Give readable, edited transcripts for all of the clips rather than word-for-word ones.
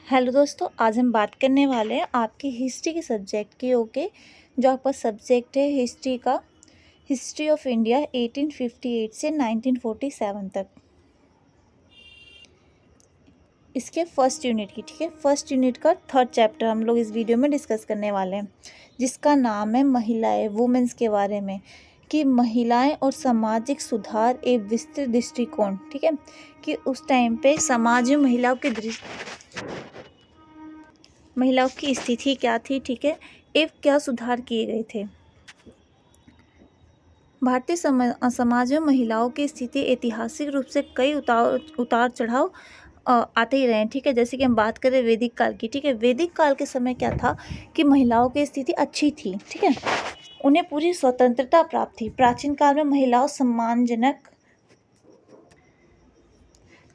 Hello दोस्तों, आज हम बात करने वाले हैं आपकी हिस्ट्री के सब्जेक्ट की। जो आपका सब्जेक्ट है हिस्ट्री का, हिस्ट्री ऑफ इंडिया 1858 से 1947 तक, इसके फर्स्ट यूनिट की। ठीक है, फर्स्ट यूनिट का थर्ड चैप्टर हम लोग इस वीडियो में डिस्कस करने वाले हैं, जिसका नाम है महिलाएं, वुमेन्स के बारे में, कि महिलाएं और सामाजिक सुधार एक विस्तृत दृष्टिकोण। ठीक है, कि उस टाइम पे समाज में महिलाओं की स्थिति क्या थी। ठीक है, एवं क्या सुधार किए गए थे। भारतीय समाज में महिलाओं की स्थिति ऐतिहासिक रूप से कई उतार चढ़ाव आते ही रहे हैं। ठीक है, जैसे कि हम बात करें वैदिक काल की। ठीक है, वैदिक काल के समय क्या था कि महिलाओं की स्थिति अच्छी थी। ठीक है, उन्हें पूरी स्वतंत्रता प्राप्त थी। प्राचीन काल में महिलाओं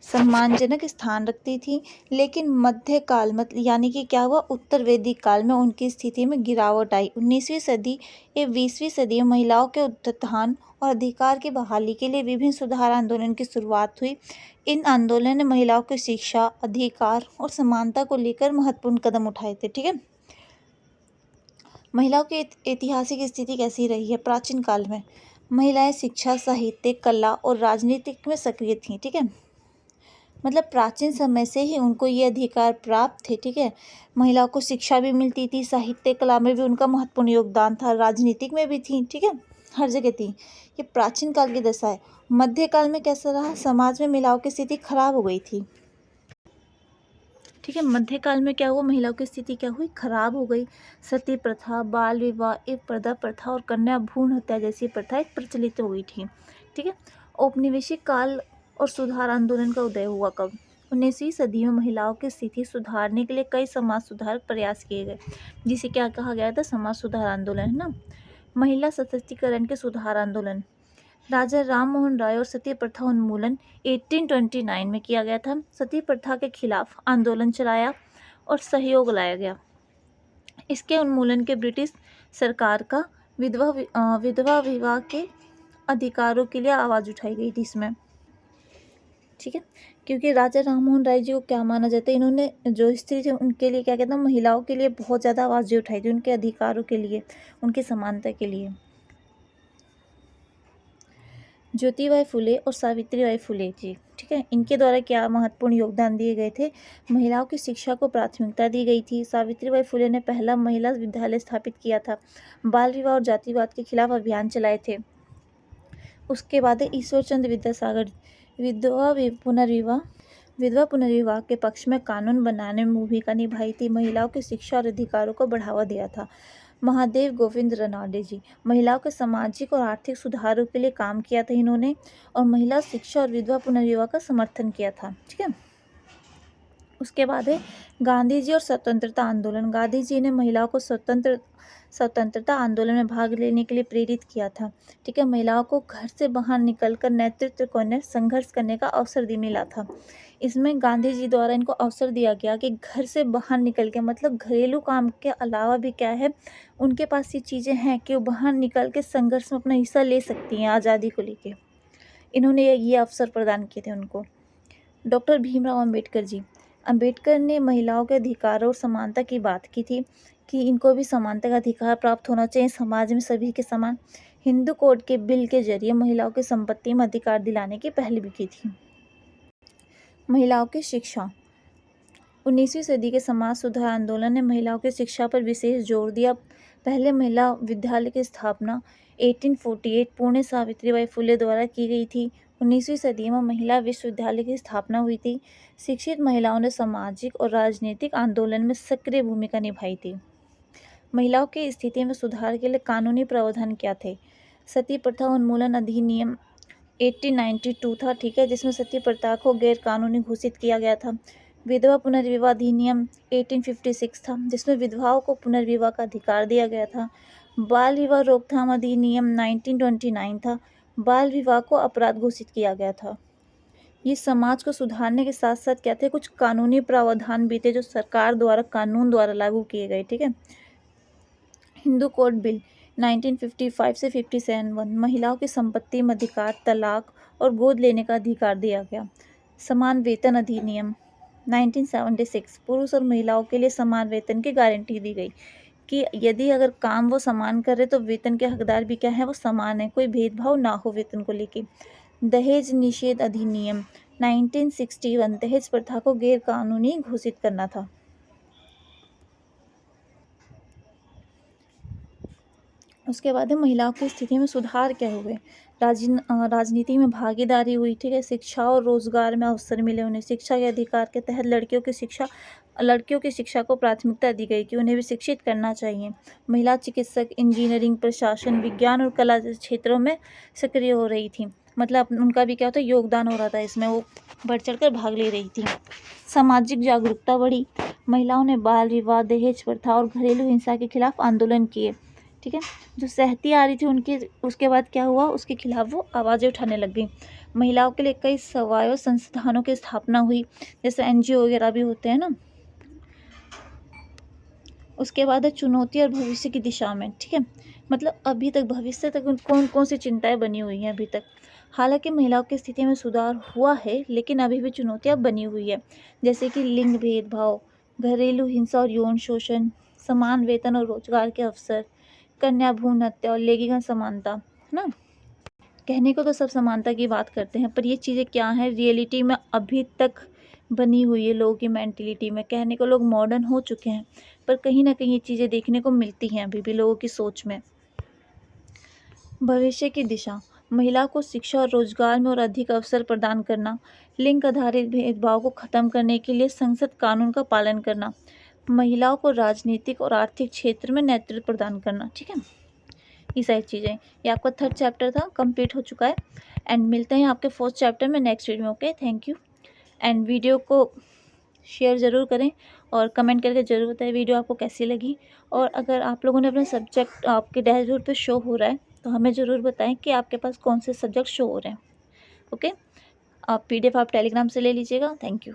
सम्मानजनक स्थान रखती थी, लेकिन मध्यकाल यानी कि क्या हुआ, उत्तर वैदिक काल में उनकी स्थिति में गिरावट आई। 19वीं सदी एवं 20वीं सदी में महिलाओं के उत्थान और अधिकार की बहाली के लिए विभिन्न सुधार आंदोलन की शुरुआत हुई। इन आंदोलन ने महिलाओं की शिक्षा, अधिकार और समानता को लेकर महत्वपूर्ण कदम उठाए थे। ठीक है, महिलाओं की ऐतिहासिक स्थिति कैसी रही है। प्राचीन काल में महिलाएं शिक्षा, साहित्य, कला और राजनीतिक में सक्रिय थीं। ठीक है, मतलब प्राचीन समय से ही उनको ये अधिकार प्राप्त थे। ठीक है, महिलाओं को शिक्षा भी मिलती थी, साहित्य कला में भी उनका महत्वपूर्ण योगदान था, राजनीतिक में भी थी। ठीक है, हर जगह थी। ये प्राचीन काल की दशा है। मध्यकाल में कैसा रहा, समाज में महिलाओं की स्थिति खराब हो गई थी। ठीक है, मध्यकाल में क्या हुआ, महिलाओं की स्थिति क्या हुई, खराब हो गई। सती प्रथा, बाल विवाह, एक पर्दा प्रथा और कन्या भ्रूण हत्या जैसी प्रथाएं प्रचलित हो गई थी। ठीक है, औपनिवेशिक काल और सुधार आंदोलन का उदय हुआ कब, 19वीं सदी में। महिलाओं की स्थिति सुधारने के लिए कई समाज सुधारक प्रयास किए गए, जिसे क्या कहा गया था, समाज सुधार आंदोलन, है ना। महिला सशक्तिकरण के सुधार आंदोलन, राजा राम मोहन राय और सती प्रथा उन्मूलन 1829 में किया गया था। सती प्रथा के खिलाफ आंदोलन चलाया और सहयोग लाया गया। इसके उन्मूलन के ब्रिटिश सरकार का विधवा विवाह के अधिकारों के लिए आवाज़ उठाई गई थी इसमें। ठीक है, क्योंकि राजा राम मोहन राय जी को क्या माना जाता है, इन्होंने जो स्त्री थी उनके लिए क्या कहता है, महिलाओं के लिए बहुत ज़्यादा आवाज़ें उठाई थी, उनके अधिकारों के लिए, उनकी समानता के लिए। ज्योतिबाई फुले और सावित्रीबाई फुले जी, ठीक है, इनके द्वारा क्या महत्वपूर्ण योगदान दिए गए थे, महिलाओं की शिक्षा को प्राथमिकता दी गई थी। सावित्रीबाई फुले ने पहला महिला विद्यालय स्थापित किया था, बाल विवाह और जातिवाद के खिलाफ अभियान चलाए थे। उसके बाद ईश्वर चंद्र विद्यासागर विधवा पुनर्विवाह के पक्ष में कानून बनाने में भूमिका निभाई थी, महिलाओं की शिक्षा और अधिकारों को बढ़ावा दिया था। महादेव गोविंद रनाडे जी, महिलाओं के सामाजिक और आर्थिक सुधारों के लिए काम किया था इन्होंने, और महिला शिक्षा और विधवा पुनर्विवाह का समर्थन किया था। ठीक है, उसके बाद है गांधी जी और स्वतंत्रता आंदोलन। गांधी जी ने महिलाओं को स्वतंत्रता आंदोलन में भाग लेने के लिए प्रेरित किया था। ठीक है, महिलाओं को घर से बाहर निकलकर नेतृत्व करने, संघर्ष करने का अवसर मिला था। इसमें गांधी जी द्वारा इनको अवसर दिया गया कि घर से बाहर निकल के, मतलब घरेलू काम के अलावा भी क्या है, उनके पास ये चीज़ें हैं कि वो बाहर निकल के संघर्ष में अपना हिस्सा ले सकती हैं आज़ादी को लेके। इन्होंने ये अवसर प्रदान किए थे उनको। डॉक्टर भीमराव अम्बेडकर जी, अम्बेडकर ने महिलाओं के अधिकारों और समानता की बात की थी कि इनको भी समानता का अधिकार प्राप्त होना चाहिए, समाज में सभी के समान। हिंदू कोड के बिल के जरिए महिलाओं की संपत्ति में अधिकार दिलाने की पहल भी की थी। महिलाओं की शिक्षा, 19वीं सदी के समाज सुधार आंदोलन ने महिलाओं की शिक्षा पर विशेष जोर दिया। पहले महिला विद्यालय की स्थापना 1848 पुणे सावित्रीबाई फुले द्वारा की गई थी। 19वीं सदी में महिला विश्वविद्यालय की स्थापना हुई थी। शिक्षित महिलाओं ने सामाजिक और राजनीतिक आंदोलन में सक्रिय भूमिका निभाई थी। महिलाओं की स्थिति में सुधार के लिए कानूनी प्रावधान क्या थे, सती प्रथा उन्मूलन अधिनियम 1892 था। ठीक है, जिसमें सती प्रथा को गैर कानूनी घोषित किया गया था। विधवा पुनर्विवाह अधिनियम 1856 था, जिसमें विधवाओं को पुनर्विवाह का अधिकार दिया गया था। बाल विवाह रोकथाम अधिनियम 1929 था, बाल विवाह को अपराध घोषित किया गया था। ये समाज को सुधारने के साथ साथ क्या थे, कुछ कानूनी प्रावधान भी थे जो सरकार द्वारा, कानून द्वारा लागू किए गए। ठीक है, हिंदू कोड बिल 1955 से 57 महिलाओं की संपत्ति में अधिकार, तलाक और गोद लेने का अधिकार दिया गया। समान वेतन अधिनियम 1976 पुरुष और महिलाओं के लिए समान वेतन की गारंटी दी गई कि यदि अगर काम वो समान करे तो वेतन के हकदार भी क्या है, वो समान है, कोई भेदभाव ना हो वेतन को लेके। दहेज निषेध अधिनियम 1961 दहेज प्रथा को गैर कानूनी घोषित करना था। उसके बाद है महिलाओं की स्थिति में सुधार क्या हुए। राजनीति में भागीदारी हुई, ठीक है। शिक्षा और रोजगार में अवसर मिले उन्हें। शिक्षा के अधिकार के तहत लड़कियों की शिक्षा को प्राथमिकता दी गई कि उन्हें भी शिक्षित करना चाहिए। महिला चिकित्सक इंजीनियरिंग, प्रशासन, विज्ञान और कला जैसे क्षेत्रों में सक्रिय हो रही थी। मतलब उनका भी क्या होता है, योगदान हो रहा था इसमें, वो बढ़ चढ़ कर भाग ले रही थी। सामाजिक जागरूकता बढ़ी। महिलाओं ने बाल विवाह, दहेज प्रथा और घरेलू हिंसा के खिलाफ आंदोलन किए, ठीक है। जो सहती आ रही थी उनकी, उसके बाद क्या हुआ, उसके खिलाफ वो आवाज़ें उठाने लग गई। महिलाओं के लिए कई स्वायत्त संस्थानों की स्थापना हुई, जैसे NGO वगैरह भी होते हैं ना। उसके बाद है चुनौती और भविष्य की दिशा में, ठीक है। मतलब अभी तक, भविष्य तक कौन कौन सी चिंताएं बनी हुई हैं अभी तक। हालांकि महिलाओं की स्थिति में सुधार हुआ है, लेकिन अभी भी चुनौतियां बनी हुई है, जैसे कि लिंग भेदभाव, घरेलू हिंसा और यौन शोषण, समान वेतन और रोजगार के अवसर, कन्या भ्रूण हत्या और लैंगिक समानता, है ना। कहने को तो सब समानता की बात करते हैं, पर ये चीज़ें क्या हैं, रियलिटी में अभी तक बनी हुई है लोगों की मेंटेलिटी में। कहने को लोग मॉडर्न हो चुके हैं, पर कहीं ना कहीं ये चीज़ें देखने को मिलती हैं अभी भी लोगों की सोच में। भविष्य की दिशा, महिला को शिक्षा और रोजगार में और अधिक अवसर प्रदान करना, लिंग आधारित भेदभाव को खत्म करने के लिए संसद कानून का पालन करना, महिलाओं को राजनीतिक और आर्थिक क्षेत्र में नेतृत्व प्रदान करना, ठीक है। ये सारी चीज़ें, ये आपका 3rd चैप्टर था, कंप्लीट हो चुका है। एंड मिलते हैं आपके 4th चैप्टर में नेक्स्ट वीडियो में। Okay, thank you. And video को शेयर ज़रूर करें और कमेंट करके ज़रूर बताएं वीडियो आपको कैसी लगी। और अगर आप लोगों ने अपने सब्जेक्ट आपके डैशबोर्ड पे शो हो रहा है तो हमें ज़रूर बताएं कि आपके पास कौन से सब्जेक्ट शो हो रहे हैं। ओके, आप PDF आप टेलीग्राम से ले लीजिएगा। Thank you.